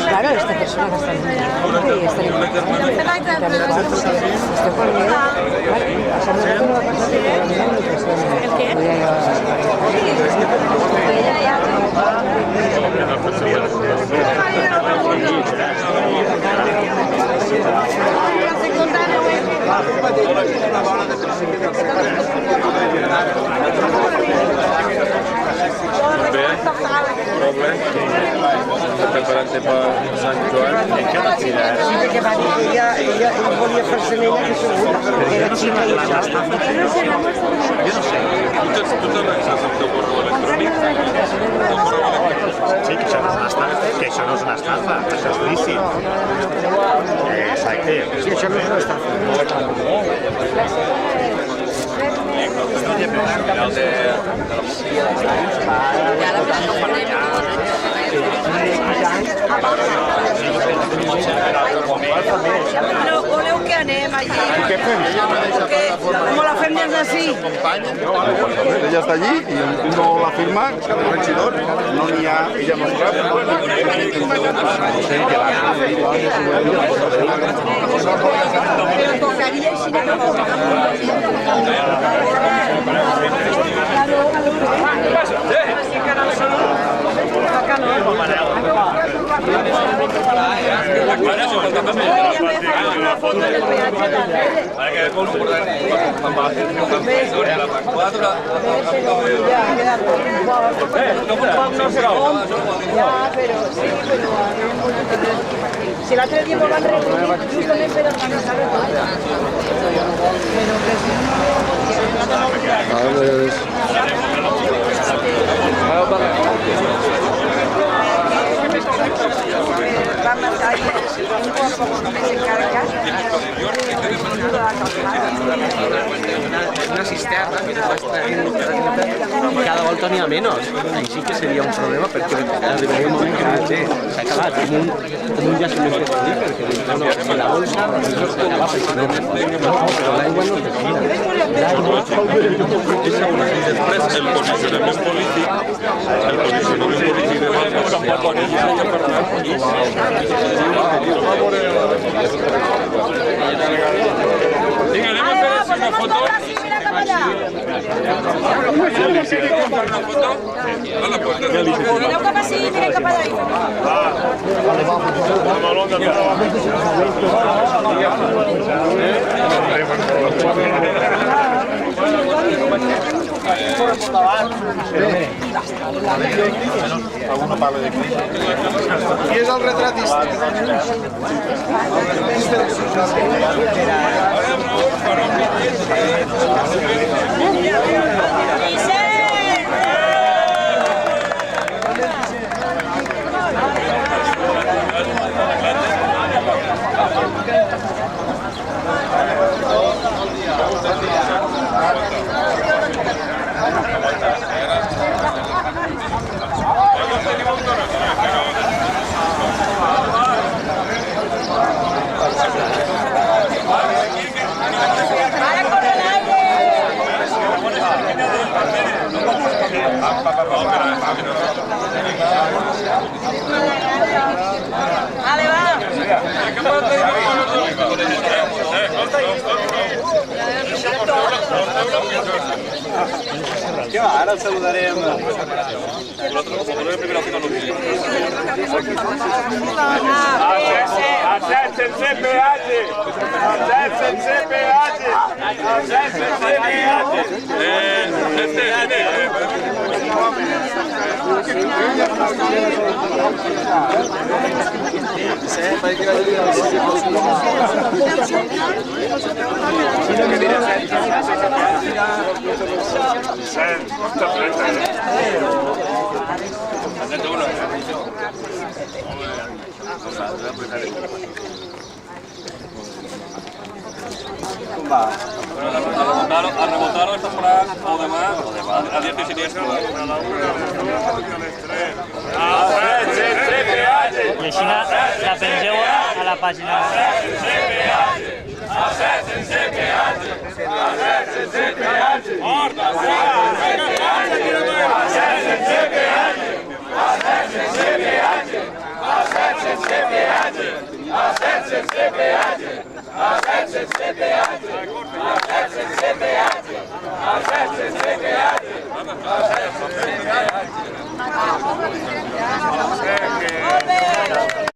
Claro, esta persona va a estar muy y está en preparant-te per Sant Joan. que va dir ella volia fer-se ella que segur, perquè era xica i això. Tu te'n realitzes el teu correu electrònic? Sí, que això no és una estafa, això és lícit. Exacte. Sí, això no és una estafa. Voleu que anem allí? Què fem? Com la fem des d'ací? Ella està allí i no la firma, el regidor, no n'hi ha, ella no sap. Però tocaria així de no si l'altre dia m'ho van reunir justament per organitzar una cisterna que te vas trayendo y cada volta n'hi ha menos. Ahí sí que seria un problema perquè arribaria un moment que s'ha acabat com un jaciment petrolí, perquè la bolsa s'acaba precisament. Però l'aigua no termina. I després el posicionament polític de l'altre tampoc hi ha que parlar. Vinga, anem a fer una foto. Mireu cap ací i mireu cap allà. Alguna parla de aquí. Qui és el retratista? Vale, va. Què va? Ara el saludarem. Sense peatge! Sense peatge! Sense A rebotar-ho està esperant o demà a dir que siniestro. I així la pengeu a la pàgina. peatge! Ole!